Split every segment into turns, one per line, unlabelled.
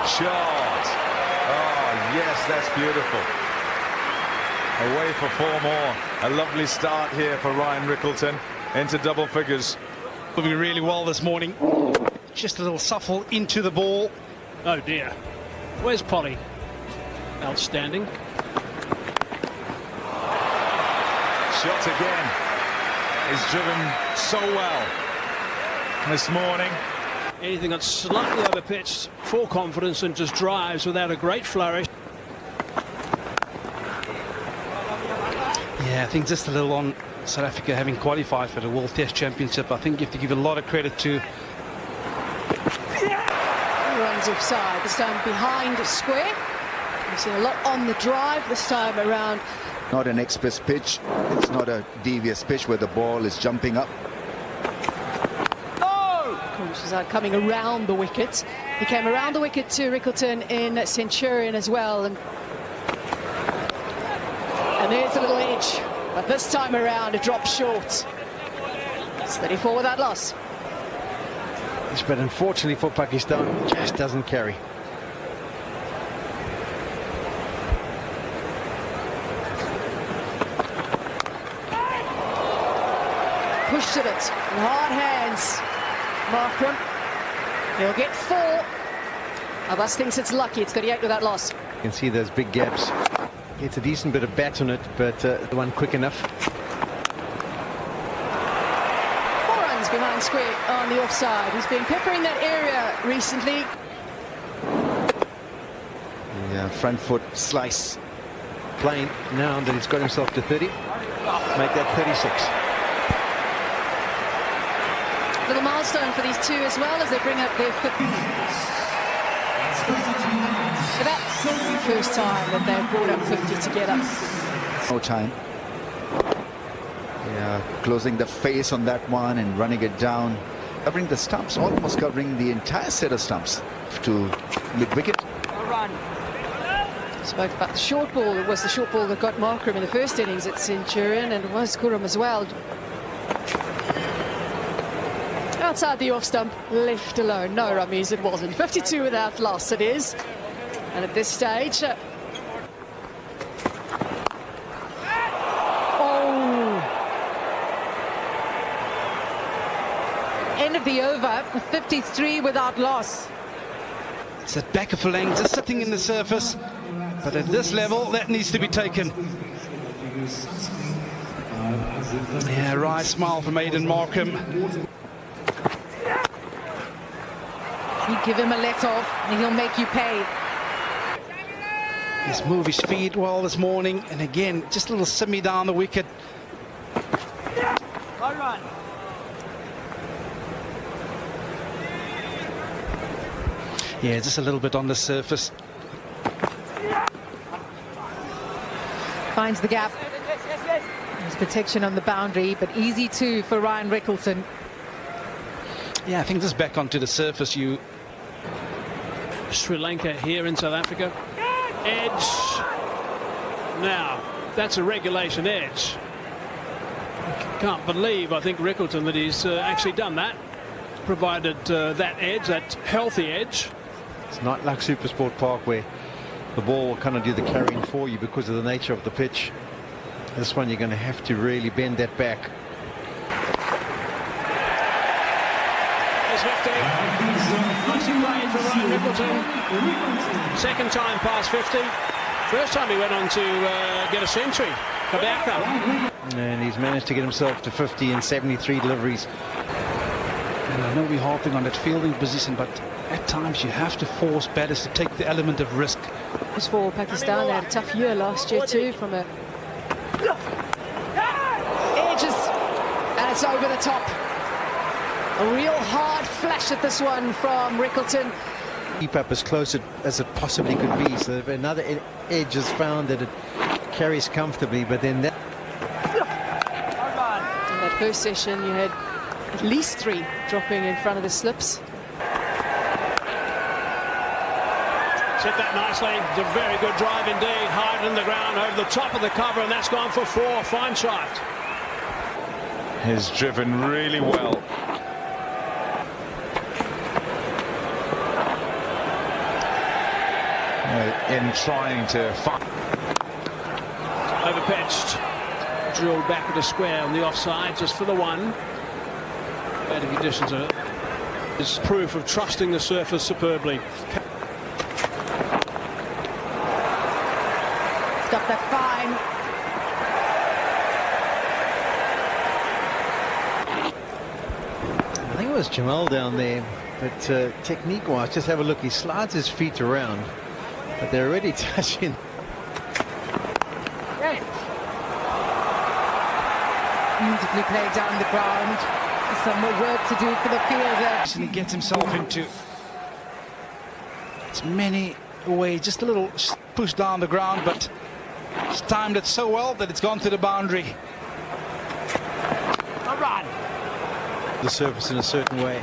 shot. Oh, yes, that's beautiful. Away for 4 more. A lovely start here for Ryan Ricklton into double figures.
Moving really well this morning. Just a little shuffle into the ball.
Oh dear. Where's Polly? Outstanding.
Shot again. Is driven so well this morning.
Anything that's slightly over pitch for confidence and just drives without a great flourish.
Yeah, I think just a little on South Africa having qualified for the World Test Championship. I think you have to give a lot of credit to.
Runs offside, this time behind square. We've seen a lot on the drive this time around.
Not an express pitch. It's not a devious pitch where the ball is jumping up.
Which is coming around the wicket. He came around the wicket to Ricklton in Centurion as well. And there's a little edge. But this time around, it drops short. It's 34 without loss.
But unfortunately for Pakistan, it just doesn't carry.
Pushed at it in hard hands. Markram. He'll get 4. Abbas thinks it's lucky. It's 38 without loss.
You can see those big gaps. Gets a decent bit of bat on it, but the one quick enough.
4 runs behind square on the offside. He's been peppering that area recently.
Yeah, front foot slice.
Playing now that he's got himself to 30. Make that 36.
Little milestone for these two as well as they bring up their 50. So that's the first time that they've brought up 50 together.
No time. Yeah, closing the face on that one and running it down. Covering the stumps, almost covering the entire set of stumps to mid-wicket.
Spoke about the short ball. It was the short ball that got Markram in the first innings at Centurion, and it was Kurum as well. Outside the off stump, left alone. No, Ramiz, it wasn't. 52 without loss, it is. And at this stage...
End of the over, 53 without loss.
It's at back of the lane, just sitting in the surface. But at this level, that needs to be taken. Yeah, right smile from Aidan Markram.
You give him a let off and he'll make you pay.
He's moved his feet well this morning, and again, just a little simmy down the wicket.
All right.
Yeah, just a little bit on the surface.
Finds the gap. There's protection on the boundary, but easy too for Ryan Ricklton.
Yeah, I think just back onto the surface, you...
Sri Lanka here in South Africa. Edge. Now, that's a regulation edge. Can't believe, I think, Ricklton, that he's actually done that. Provided that edge, that healthy edge.
It's not like Supersport Park where the ball will kind of do the carrying for you because of the nature of the pitch. This one you're going to have to really bend that back.
There's 50. Nicely played for Ryan Ricklton. Second time past 50. First time he went on to get a century. Kabaka.
And he's managed to get himself to 50 in 73 deliveries.
And I know we're harping on that fielding position, but at times you have to force batters to take the element of risk.
As for Pakistan, they had a tough year last year too from a... Edges, and it's over the top. A real hard flash at this one from Ricklton.
Keep up as close as it possibly could be, so if another edge is found that it carries comfortably, but then that...
In that first session you had at least 3 dropping in front of the slips.
Hit that nicely. It's a very good drive indeed. High in the ground over the top of the cover, and that's gone for 4. Fine shot.
He's driven really well. in trying to find.
Overpitched. Drilled back at a square on the offside, just for the one. Better conditions is proof of trusting the surface superbly.
He's got that fine.
I think it was Jamal down there, but technique-wise, just have a look. He slides his feet around, but they're already touching.
Beautifully played down the ground. Some more work to do for the fielder.
He gets himself into as many ways, just a little push down the ground, but he's timed it so well that it's gone to the boundary. A run.
The surface in a certain way.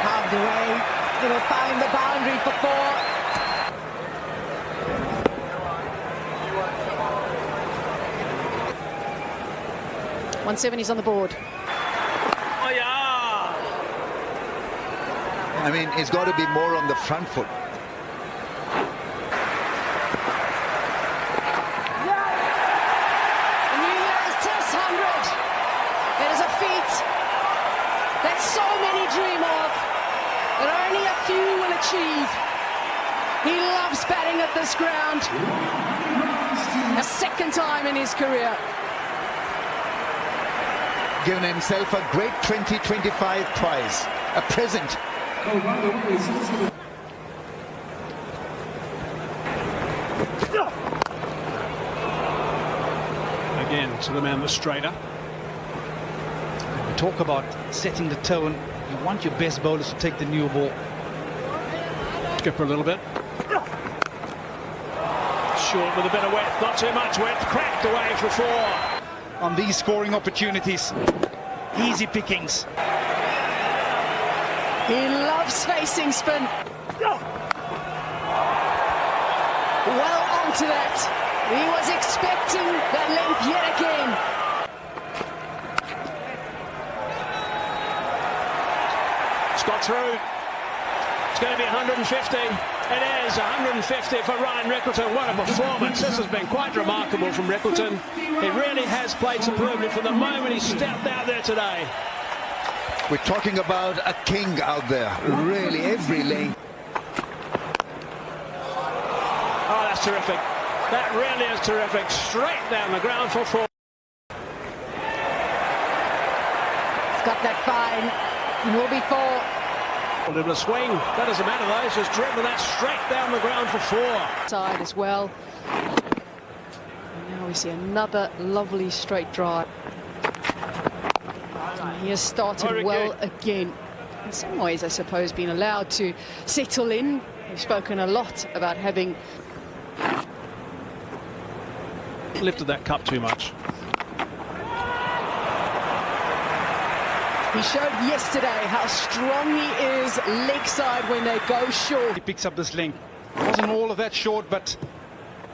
Carved away. It'll find the boundary for 4. .170's on the board.
Oh, yeah!
I mean, it's got to be more on the front foot.
Amelia's Test 100. It is a feat that so many dream of, that only a few will achieve. He loves batting at this ground. A second time in his career.
Given himself a great 2025 prize, a present.
Again to the man, the straighter.
We talk about setting the tone. You want your best bowlers to take the new ball.
Skipper a little bit. Short with a bit of width, not too much width. Cracked away for 4.
On these scoring opportunities, easy pickings.
He loves facing spin. Well onto that. He was expecting that length yet again.
It's got through. It's going to be 150. It is 150 for Ryan Ricklton. What a performance. This has been quite remarkable from Ricklton. He really has played superbly from the moment he stepped out there today.
We're talking about a king out there. Really, every lane.
Oh, that's terrific. That really is terrific. Straight down the ground for 4.
He's got that fine. It will be 4.
A little swing. That doesn't matter though. He's just driven that straight down the ground for 4.
Side as well. And now we see another lovely straight drive. And he has started well again. In some ways, I suppose, been allowed to settle in. We've spoken a lot about having
Lifted that cup too much.
He showed yesterday how strong he is leg side when they go short.
He picks up this length. Wasn't all of that short, but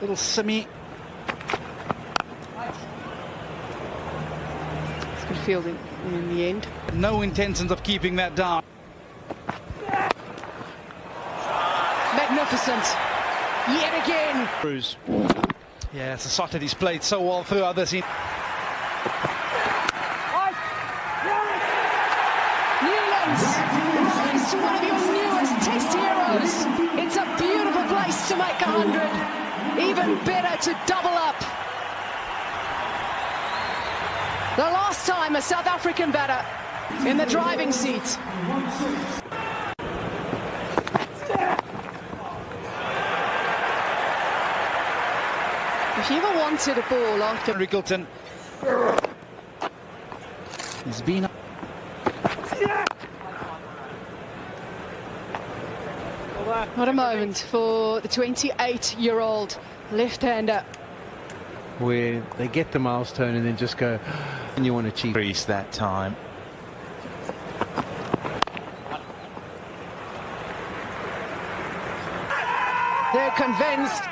little simmy.
It's good fielding in the end.
No intentions of keeping that down.
Magnificent. Yet again.
Cruise.
Yeah, it's a shot that he's played so well throughout this.
Rise to one of your newest Test heroes. It's a beautiful place to make 100. Even better to double up. The last time a South African batter in the driving seat. If you ever wanted a ball after
Ricklton. He's been.
What a moment for the 28-year-old left-hander.
Where they get the milestone and then just go, and you want to achieve.
Increase that time.
They're convinced.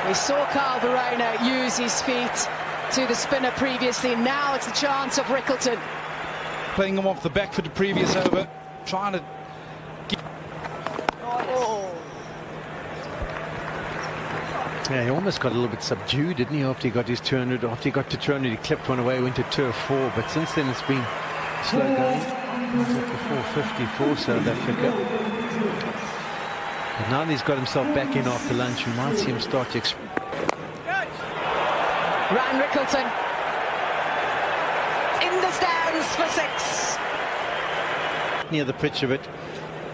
We saw Carl Verreynne use his feet to the spinner previously. Now it's the chance of Ricklton.
Playing him off the back for the previous over. trying to
Yeah, he almost got a little bit subdued, didn't he, after he got his 200? After he got to 200, he clipped one away, went to 204. But since then, it's been slow going. It's up to 450 for South Africa. But now that he's got himself back in after lunch, we might see him start to
Ryan Ricklton in the stands for 6.
near the pitch of it,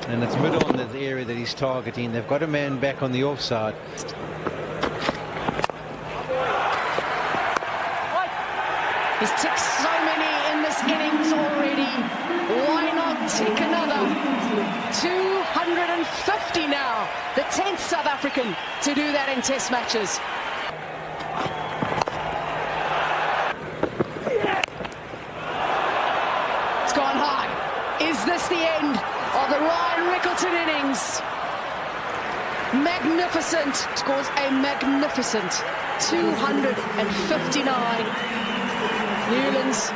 and it's mid on the area that he's targeting. They've got a man back on the offside.
He's ticked so many in this innings already. Why not take another? 250 now. The 10th South African to do that in Test matches. It's gone high. Is this the end of the Ryan Ricklton innings? Magnificent. Scores a magnificent 259. Newlands